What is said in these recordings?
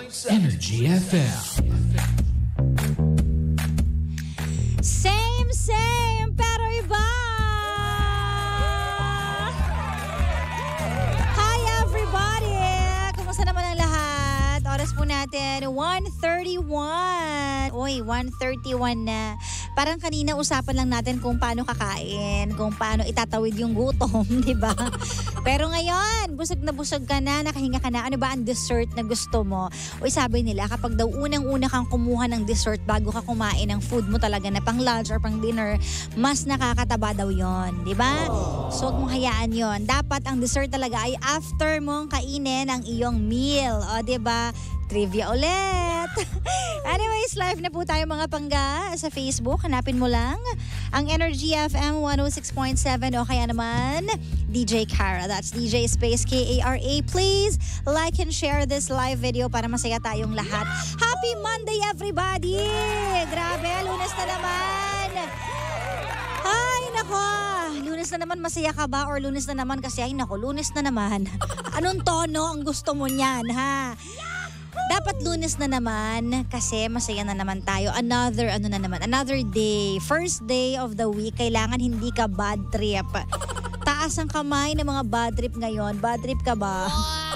Energy FM. Same, pero iba! Hi everybody! Kumusta naman ang lahat? Oras po natin, 1:31. Uy, 1:31 na. Parang kanina usapan lang natin kung paano kakain, kung paano itatawid yung gutom, di ba? Pero ngayon, busog ka na, nakahinga ka na. Ano ba ang dessert na gusto mo? O sabi nila, kapag daw unang-una kang kumuha ng dessert bago ka kumain ng food mo talaga na pang lunch or pang dinner, mas nakakataba daw yon, di ba? So, huwag mong hayaan yon. Dapat ang dessert talaga ay after mong kainin ang iyong meal. O, di ba? Trivia ulit. Anyways, live na po tayo mga pangga sa Facebook. Hanapin mo lang ang Energy FM 106.7 o kaya naman DJ Kara. That's DJ space K-A-R-A. Please like and share this live video para masaya tayong lahat. Happy Monday everybody! Grabe, Lunes na naman! Ay, nako! Lunes na naman, masaya ka ba? Or Lunes na naman kasi, ay nako, Lunes na naman. Anong tono ang gusto mo niyan, ha? Dapat Lunes na naman kasi masaya na naman tayo. Another day. First day of the week. Kailangan hindi ka bad trip. Taas ang kamay ng mga bad trip ngayon. Bad trip ka ba? Wow!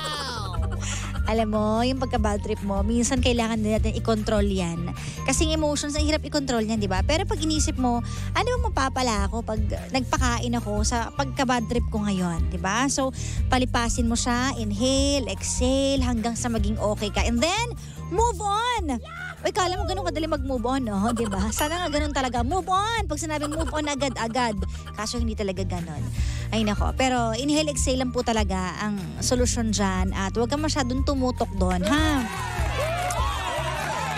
Alam mo, yung pagka-bad trip mo, minsan kailangan din natin i-control yan. Kasi emotions, ang hirap i-control yan, di ba? Pero pag inisip mo, ano bang mapapala ako pag nagpakain ako sa pagka-bad trip ko ngayon, di ba? So, palipasin mo siya, inhale, exhale, hanggang sa maging okay ka. And then, move on! Uy, kala mo ganun kadali mag-move on, no? Di ba? Sana nga ganun talaga. Move on! Pag sinabing move on agad-agad. Kaso hindi talaga ganun. Ay nako. Pero inhale, exhale lang po talaga ang solusyon dyan. At huwag kang masyadong tumutok doon, ha?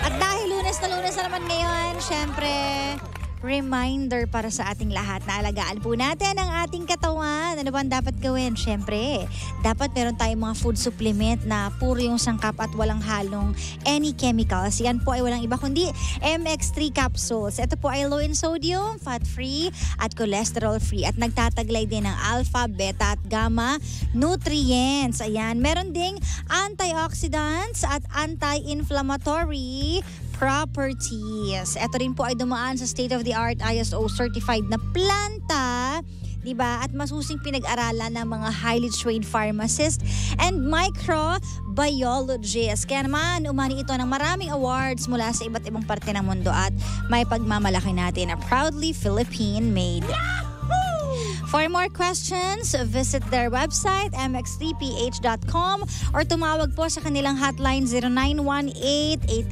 At dahil lunes na naman ngayon, syempre, reminder para sa ating lahat na alagaan po natin ang ating katawan. Ano ba ang dapat gawin? Syempre, dapat meron tayong mga food supplement na puro yung sangkap at walang halong any chemicals. Yan po ay walang iba kundi MX3 capsules. Ito po ay low in sodium, fat-free at cholesterol-free at nagtataglay din ng alpha, beta at gamma nutrients. Ayan, meron ding antioxidants at anti-inflammatory properties. Ito rin po ay dumaan sa state-of-the-art ISO certified na planta, diba? At masusing pinag-aralan ng mga highly trained pharmacists and microbiologists. Kaya naman, umani ito ng maraming awards mula sa iba't ibang parte ng mundo at may pagmamalaki natin na proudly Philippine-made. For more questions, visit their website mx3ph.com or tumawag po sa kanilang hotline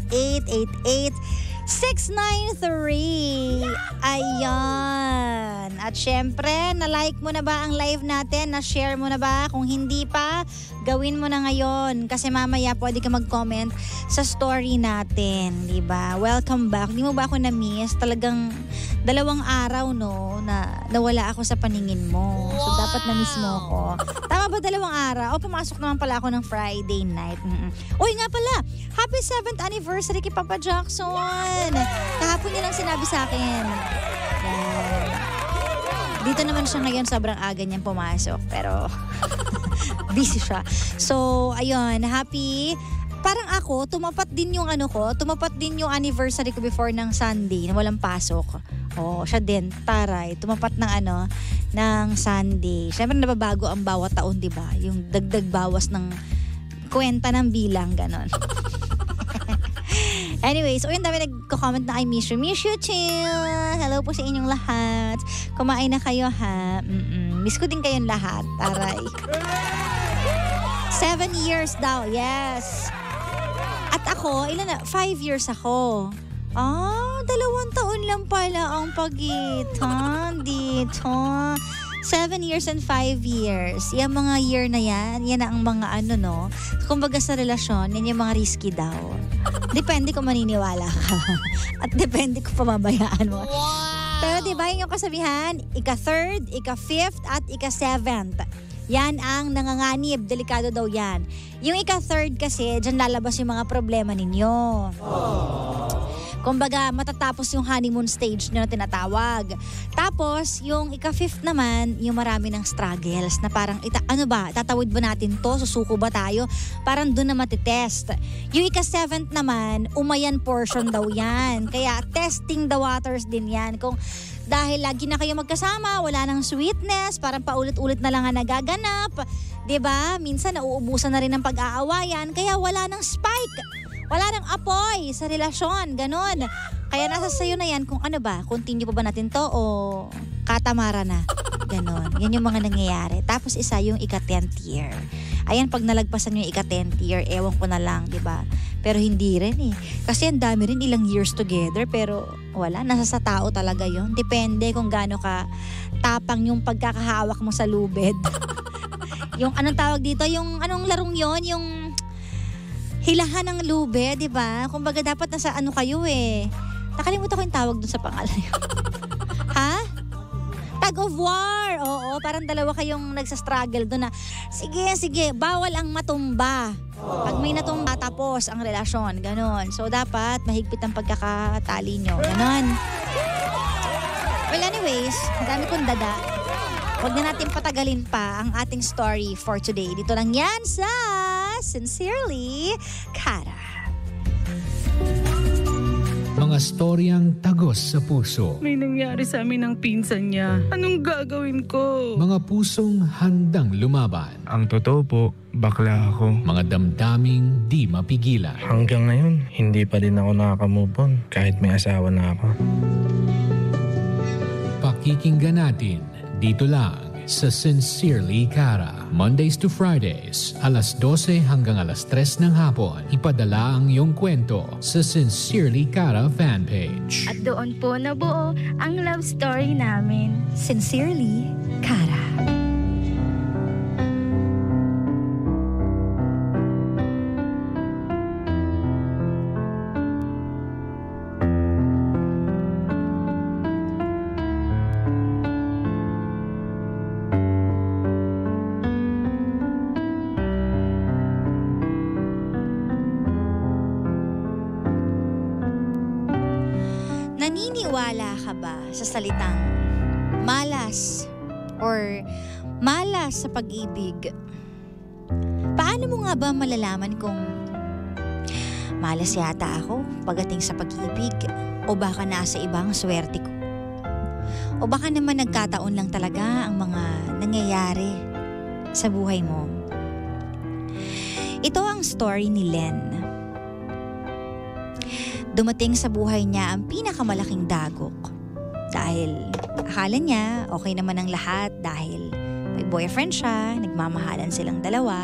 0918-8888-693. Ayan. At syempre, na-like mo na ba ang live natin? Na-share mo na ba? Kung hindi pa, gawin mo na ngayon. Kasi mamaya pwede ka mag-comment sa story natin. Diba? Welcome back. Di mo ba ako na-miss? Talagang 2 araw, no, na nawala ako sa paningin mo. So, dapat na-miss mo ako. Tama ba 2 araw? O, pumasok naman pala ako ng Friday night. Uy, nga pala, happy 7th anniversary kay Papa Jackson. Kahapon niya lang sinabi sa akin. Yan. Dito naman siya ngayon, sobrang aga niyang pumasok. Pero, busy siya. So, ayun, happy. Parang ako, tumapat din yung anniversary ko before ng Sunday na walang pasok. Oh, siya din, taray, tumapat ng Sunday. Siyempre nababago ang bawat taon, 'di ba? Yung dagdag bawas ng kwenta ng bilang ganon. Anyways, yung dami nagko-comment na I miss you too. Hello po sa inyong lahat. Kumain na kayo, ha? Miss ko din kayong lahat, taray. 7 years daw, yes. At ako, 5 years ako. 2 taon lang pala ang pagitan dito. 7 years and 5 years. Yung mga year na yan ang mga kumbaga sa relasyon, yan yung mga risky daw. Depende kung maniniwala ka. At depende kung pamabayaan mo. Wow! Pero diba yung kasabihan, ika-3rd, ika-5th, at ika-7th. Yan ang nanganganib. Delikado daw yan. Yung ika-3rd kasi, dyan lalabas yung mga problema ninyo. Kumbaga, matatapos yung honeymoon stage nyo na tinatawag. Tapos, yung ika-5th naman, yung marami ng struggles na parang, tatawid ba natin to? Susuko ba tayo? Parang doon na matitest. Yung ika-7th naman, umayan portion daw yan. Kaya, testing the waters din yan. Kung dahil lagi na kayo magkasama, wala nang sweetness, parang paulit-ulit na lang ang nagaganap. 'Di ba? Minsan nauubusan na rin ng pag-aawayan, kaya wala nang spike. Wala nang apoy sa relasyon, ganun. Kaya nasa sayo na yan kung continue pa ba natin to o katamara na. Ganon. Yan yung mga nangyayari. Tapos isa yung ika-10th year. Ayan, pag nalagpasan yung ika-10th year, ewan ko na lang, di ba? Pero hindi rin eh. Kasi ang dami rin ilang years together, pero wala, nasa sa tao talaga yon. Depende kung gaano ka tapang yung pagkakahawak mo sa lubid. Yung anong tawag dito, yung anong larong yon, yung hilahan ng lube, di ba? Kumbaga dapat nasa kayo eh. Nakalimutan ko yung tawag dun sa pangalan yun. Ha? Tag of war. Oo, parang dalawa kayong nagsastruggle doon na, sige, bawal ang matumba. Pag may natumba, tapos ang relasyon. Ganon. So, dapat mahigpit ang pagkakatali nyo. Ganon. Well, anyways, dami kong dada. Huwag na natin patagalin pa ang ating story for today. Dito lang yan sa Sincerely, Kara. Mga storyang tagos sa puso. May nangyari sa amin ng pinsan niya. Anong gagawin ko? Mga pusong handang lumaban. Ang totoo po, bakla ako. Mga damdaming di mapigilan. Hanggang ngayon, hindi pa din ako nakaka-move on kahit may asawa na ako. Pakikinggan natin dito lang sa Sincerely Kara. Mondays to Fridays, alas 12 hanggang alas 3 ng hapon. Ipadala ang iyong kwento sa Sincerely Kara fanpage. At doon po nabuo ang love story namin. Sincerely, Kara. Naniniwala ka ba sa salitang malas or malas sa pag-ibig? Paano mo nga ba malalaman kung malas yata ako pagdating sa pag-ibig o baka nasa ibang swerte ko? O baka naman nagkataon lang talaga ang mga nangyayari sa buhay mo? Ito ang story ni Len. Dumating sa buhay niya ang pinakamalaking dagok. Dahil akala niya okay naman ang lahat dahil may boyfriend siya, nagmamahalan silang dalawa.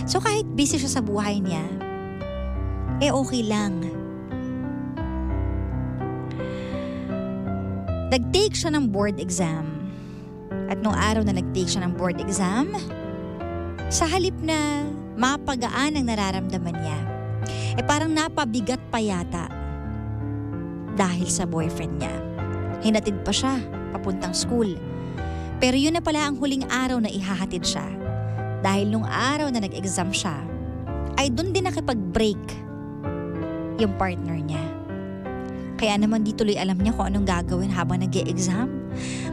So kahit busy siya sa buhay niya, okay lang. Nag-take siya ng board exam. At nung araw na nag-take siya ng board exam, sa halip na mapagaan ang nararamdaman niya, parang napabigat pa yata dahil sa boyfriend niya. Hinatid pa siya papuntang school. Pero yun na pala ang huling araw na ihahatid siya. Dahil nung araw na nag-exam siya, ay dun din nakipag-break yung partner niya. Kaya naman di tuloy alam niya kung anong gagawin habang nag-e-exam.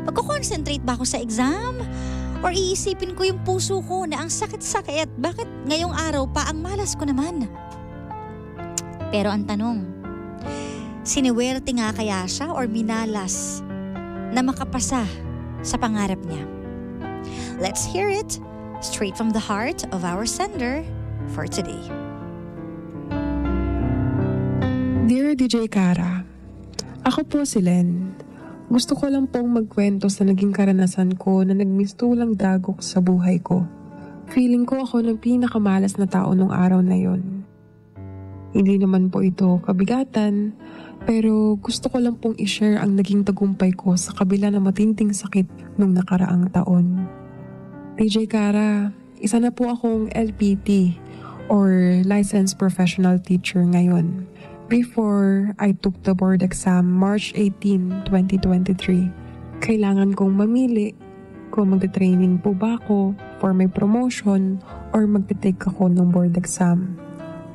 Magko-concentrate ba ako sa exam? Or iisipin ko yung puso ko na ang sakit-sakit? Bakit ngayong araw pa ang malas ko naman? Pero ang tanong, siniwerte nga kaya siya or minalas na makapasa sa pangarap niya? Let's hear it straight from the heart of our sender for today. Dear DJ Kara, ako po si Len. Gusto ko lang pong magkwento sa naging karanasan ko na nagmistulang dagok sa buhay ko. Feeling ko ako ng pinakamalas na tao nung araw na yon. Hindi naman po ito kabigatan, pero gusto ko lang pong i-share ang naging tagumpay ko sa kabila ng matinding sakit nung nakaraang taon. DJ Kara, isa na po akong LPT or Licensed Professional Teacher ngayon. Before I took the board exam March 18, 2023, kailangan kong mamili kung magte-training po ba ako for my promotion or magte-take ako ng board exam.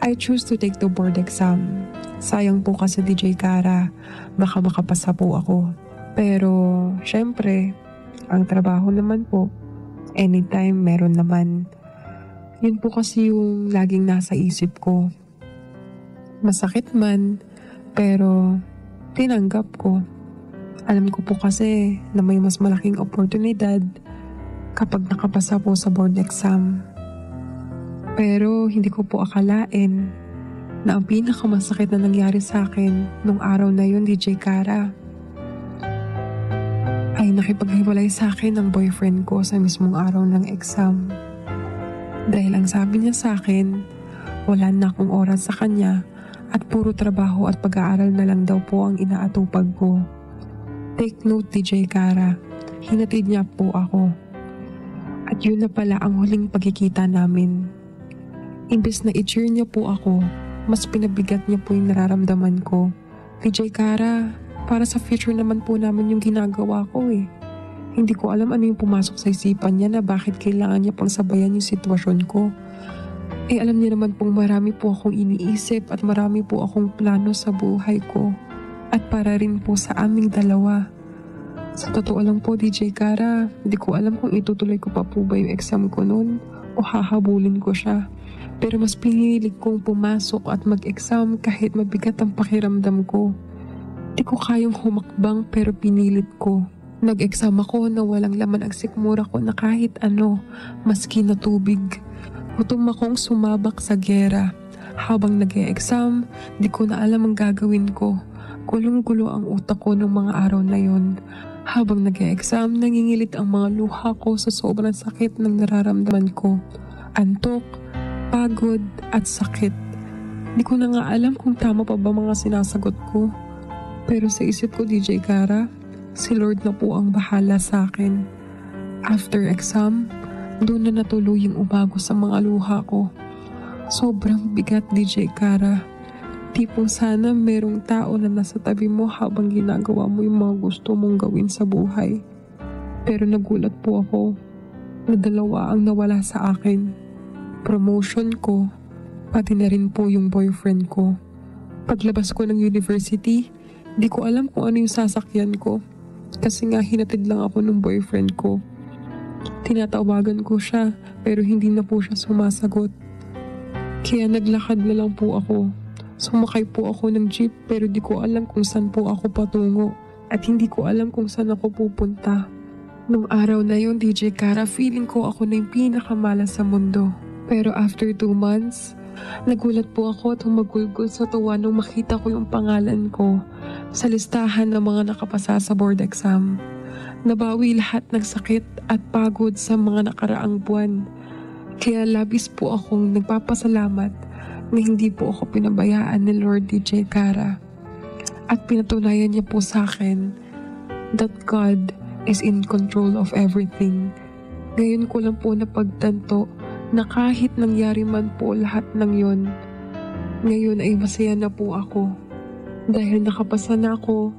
I choose to take the board exam Sayang po kasi DJ Kara, baka makapasa po ako. Pero syempre, ang trabaho naman po, anytime meron naman. Yun po kasi yung laging nasa isip ko. Masakit man, pero tinanggap ko. Alam ko po kasi na may mas malaking oportunidad kapag nakapasa po sa board exam. Pero hindi ko po akalain na ang pinakamasakit na nangyari sa akin nung araw na yun, DJ Kara, ay nakipaghiwalay sa akin ng boyfriend ko sa mismong araw ng exam. Dahil ang sabi niya sa akin, wala na akong oras sa kanya at puro trabaho at pag-aaral na lang daw po ang inaatupag ko. Take note, DJ Kara, hinatid niya po ako. At yun na pala ang huling pagkikita namin. Imbes na i-cheer niya po ako, mas pinabigat niya po yung nararamdaman ko. DJ Kara, para sa future naman po namin yung ginagawa ko eh. Hindi ko alam ano yung pumasok sa isipan niya na bakit kailangan niya pang sabayan yung sitwasyon ko. Eh alam niya naman pong marami po akong iniisip at marami po akong plano sa buhay ko. At para rin po sa aming dalawa. Sa totoo lang po, DJ Kara, hindi ko alam kung itutuloy ko pa po ba yung exam ko noon o hahabulin ko siya. Pero mas pinilig kong pumasok at mag-exam kahit mabigat ang pakiramdam ko. Di ko kayang humakbang pero pinilit ko. Nag-exam ako na walang laman ang sikmura ko na kahit ano, maski na tubig. Gutom akong sumabak sa gera. Habang nag-e-exam, di ko na alam ang gagawin ko. Gulong-gulo ang utak ko ng mga araw na yon. Habang nag-e-exam, nangingilit ang mga luha ko sa sobrang sakit ng nararamdaman ko. Antok, pagod at sakit. Di ko na nga alam kung tama pa ba mga sinasagot ko. Pero sa isip ko, DJ Kara, si Lord na po ang bahala sa akin. After exam, doon na natuloy yung umago sa mga luha ko. Sobrang bigat, DJ Kara. Tipong sana merong tao na nasa tabi mo habang ginagawa mo yung mga gusto mong gawin sa buhay. Pero nagulat po ako na dalawa ang nawala sa akin. Promotion ko, pati na rin po yung boyfriend ko. Paglabas ko ng university, di ko alam kung ano yung sasakyan ko. Kasi nga hinatid lang ako ng boyfriend ko. Tinatawagan ko siya pero hindi na po siya sumasagot. Kaya naglakad na lang po ako. Sumakay po ako ng jeep pero di ko alam kung saan po ako patungo. At hindi ko alam kung saan ako pupunta. Nung araw na yun, DJ Kara, feeling ko ako na yung pinakamalas sa mundo. Pero after 2 months, nagulat po ako at humagulgol sa tuwa nung makita ko yung pangalan ko sa listahan ng mga nakapasa sa board exam. Nabawi lahat ng sakit at pagod sa mga nakaraang buwan. Kaya labis po akong nagpapasalamat na hindi po ako pinabayaan ni Lord DJ Kara. At pinatunayan niya po sa akin that God is in control of everything. Ngayon ko lang po napagtanto na kahit nangyari man po lahat ng yon, ngayon ay masaya na po ako. Dahil nakapasa na ako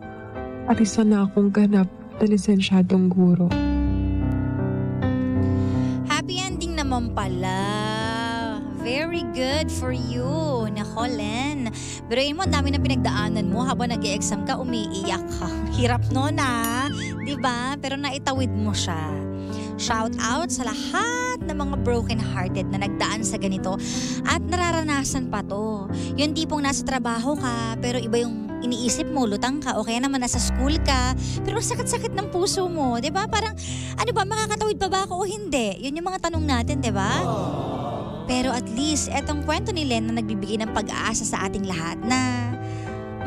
at isa na akong ganap na lisensyadong guro. Happy ending naman pala. Very good for you. Nako, Len. Biruin mo, ang dami na pinagdaanan mo habang nag-e-exam ka, umiiyak ka. Hirap nun diba? Pero naitawid mo siya. Shout out sa lahat ng mga broken-hearted na nagdaan sa ganito at nararanasan pa to. Yung tipong nasa trabaho ka pero iba yung iniisip mo, lutang ka o kaya naman nasa school ka pero sakit-sakit ng puso mo, 'di ba? Parang ano ba, makakatawid pa ba ako o hindi? Yun yung mga tanong natin, 'di ba? Pero at least etong kwento ni Len na nagbibigay ng pag-asa sa ating lahat na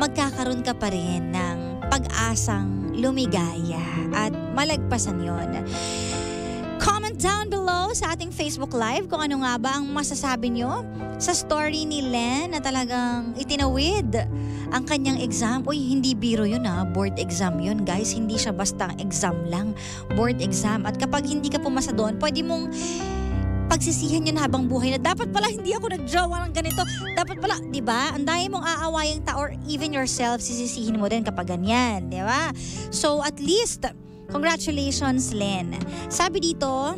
magkakaroon ka pa rin ng pag-asang lumigaya at malagpasan yon. Comment down below sa ating Facebook Live kung ano nga ba ang masasabi nyo sa story ni Len na talagang itinawid ang kanyang exam. Uy, hindi biro yun board exam yun, guys. Hindi siya basta exam lang, board exam. At kapag hindi ka pumasa doon, pwede mong pagsisihan yun habang buhay na dapat pala hindi ako nag-jowa ng ganito. Dapat pala, di ba? Ang dami mong aawayang tao or even yourself, sisisihin mo din kapag ganyan, di ba? So at least, congratulations, Len. Sabi dito,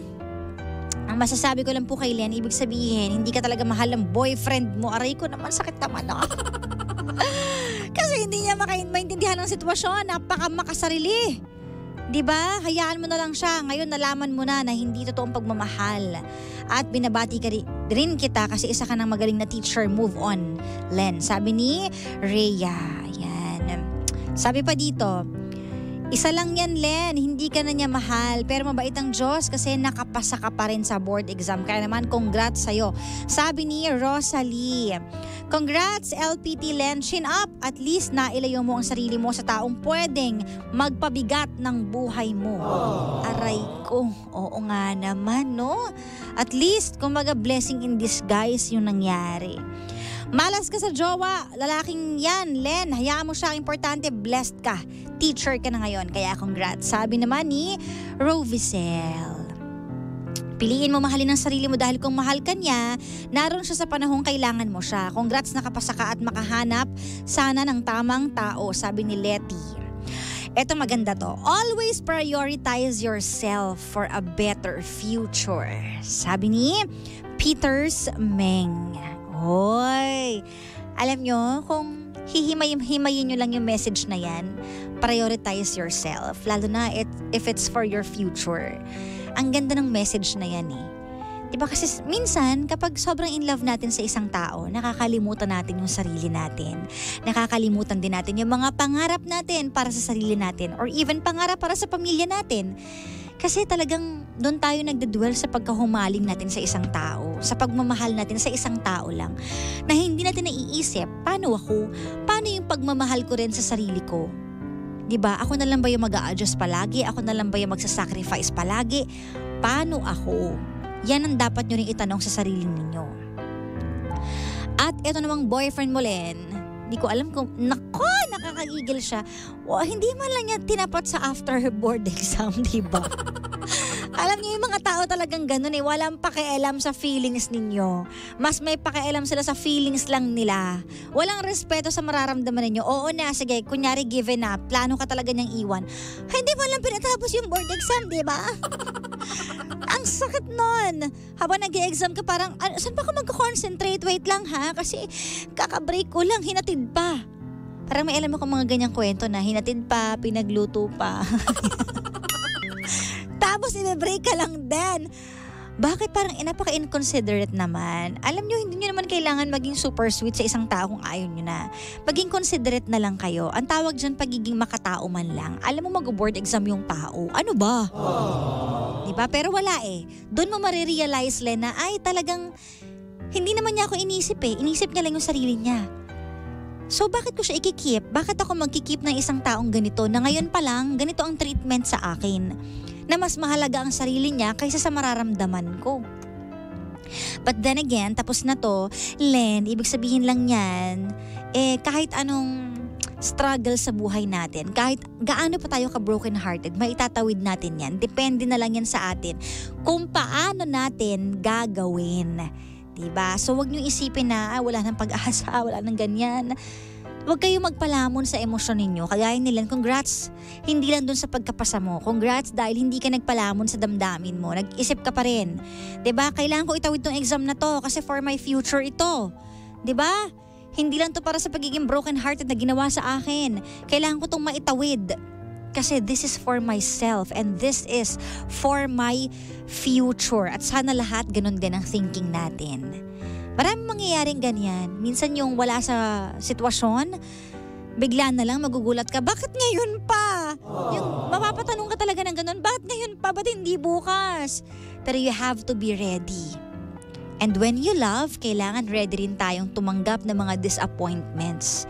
ang masasabi ko lang po kay Len, ibig sabihin, hindi ka talaga mahal ng boyfriend mo. Aray ko naman, sakit naman Kasi hindi niya maintindihan ng sitwasyon, makasarili. 'Di ba? Hayaan mo na lang siya. Ngayon nalaman mo na hindi totoong pagmamahal. At binabati ka rin kita kasi isa ka ng magaling na teacher. Move on, Len. Sabi ni Rhea. Yan. Sabi pa dito, isa lang yan, Len. Hindi ka na niya mahal. Pero mabait ang Diyos kasi nakapasa ka pa rin sa board exam. Kaya naman, congrats sa'yo. Sabi ni Rosalie. Congrats, LPT Len. Chin up. At least nailayo mo ang sarili mo sa taong pwedeng magpabigat ng buhay mo. Aray ko. Oo nga naman, no? At least, kumaga blessing in disguise yung nangyari. Malas ka sa jowa, lalaking yan, Len. Hayaan mo siya, importante, blessed ka. Teacher ka na ngayon, kaya congrats. Sabi naman ni Rovicel. Piliin mo mahalin ang sarili mo dahil kung mahal ka niya, naroon siya sa panahong kailangan mo siya. Congrats, nakapasa ka at makahanap sana ng tamang tao, sabi ni Letty. Eto maganda to. Always prioritize yourself for a better future. Sabi ni Peters Meng. Hoy! Alam nyo, kung hihimayin nyo lang yung message na yan, prioritize yourself. Lalo na if it's for your future. Ang ganda ng message na yan eh. Diba kasi minsan kapag sobrang in love natin sa isang tao, nakakalimutan natin yung sarili natin. Nakakalimutan din natin yung mga pangarap natin para sa sarili natin or even pangarap para sa pamilya natin. Kasi talagang doon tayo nagdedwell sa pagkahumaling natin sa isang tao, sa pagmamahal natin sa isang tao lang, na hindi natin naiisip, paano ako? Paano yung pagmamahal ko rin sa sarili ko? Diba? Ako na lang ba yung mag-a-adjust palagi? Ako na lang ba yung magsasacrifice palagi? Paano ako? Yan ang dapat nyo rin itanong sa sarili ninyo. At ito namang boyfriend mo, Len, di ko alam kung, nakakagigil siya. Hindi man lang niya tinapat sa after board exam, diba? Alam niyo yung mga tao talagang ganun eh. Walang pakialam sa feelings ninyo. Mas may pakialam sila sa feelings lang nila. Walang respeto sa mararamdaman ninyo. Oo na, sige, kunyari given up. Plano ka talaga niyang iwan. Hindi mo lang pinatapos yung board exam, diba? Ang sakit nun. Habang nag-e-exam ka parang, saan pa ako mag-concentrate? Wait lang ha, kasi kaka-break ko lang, hinatid pa. Parang may alam ako mga ganyang kwento na hinatid pa, pinagluto pa. Tapos i-break ka lang din. Bakit parang napaka-inconsiderate naman? Alam nyo, hindi nyo naman kailangan maging super sweet sa isang tao kung ayaw nyo na. Maging considerate na lang kayo. Ang tawag dyan, pagiging makatao man lang. Alam mo, mag-board exam yung tao. Ano ba? Diba? Pero wala eh. Doon mo marirealize, Len, na ay talagang hindi naman niya ako inisip eh. Inisip niya lang yung sarili niya. So bakit ko siya ikikip? Bakit ako magkikip ng isang taong ganito na ngayon pa lang ganito ang treatment sa akin? Na mas mahalaga ang sarili niya kaysa sa mararamdaman ko. But then again, tapos na to, Len, ibig sabihin lang yan, kahit anong struggle sa buhay natin, kahit gaano pa tayo ka-broken hearted, maitatawid natin yan. Depende na lang yan sa atin kung paano natin gagawin. Diba? So wag niyo isipin na wala nang pag-asa, wala nang ganyan. Huwag kayo magpalamon sa emosyon ninyo. Kagaya nila, congrats, hindi lang dun sa pagkapasa mo. Congrats dahil hindi ka nagpalamon sa damdamin mo. Nag-isip ka pa rin. 'Di ba? Kailangan ko itawid tong exam na to kasi for my future ito. 'Di ba? Hindi lang to para sa pagiging broken hearted na ginawa sa akin. Kailangan ko tong maitawid. Kasi this is for myself and this is for my future. At sana lahat ganun din ang thinking natin. Maraming mangyayaring ganyan. Minsan yung wala sa sitwasyon, bigla na lang magugulat ka, bakit ngayon pa? Yung mapapatanong ka talaga ng ganun, bakit ngayon pa? Ba't hindi bukas? Pero you have to be ready. And when you love, kailangan ready rin tayong tumanggap ng mga disappointments.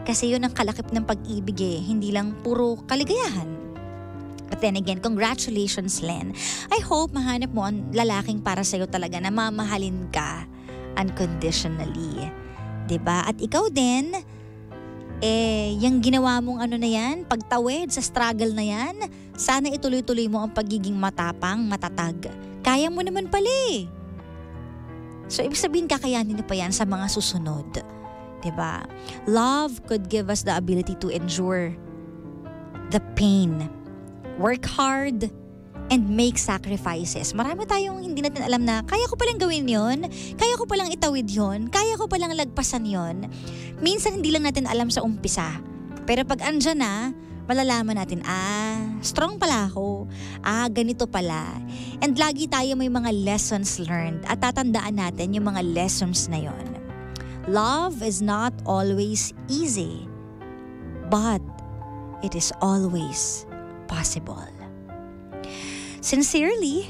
Kasi yun ang kalakip ng pag-ibig eh, hindi lang puro kaligayahan. But then again, congratulations, Len. I hope mahanap mo ang lalaking para sa'yo talaga na mamahalin ka unconditionally. 'Di ba? At ikaw din, yung ginawa mong ano na yan, pagtawid sa struggle na yan, sana ituloy-tuloy mo ang pagiging matapang, matatag. Kaya mo naman pala eh. So, ibig sabihin kakayanin mo pa yan sa mga susunod. 'Di ba? Love could give us the ability to endure the pain. Work hard and make sacrifices. Marami tayong hindi natin alam na kaya ko palang gawin yon, kaya ko palang itawid yon, kaya ko palang lagpasan yon. Minsan hindi lang natin alam sa umpisa. Pero pag andyan na, malalaman natin, strong pala ako. Ganito pala. And lagi tayo may mga lessons learned at tatandaan natin yung mga lessons na yon. Love is not always easy, but it is always possible. Sincerely,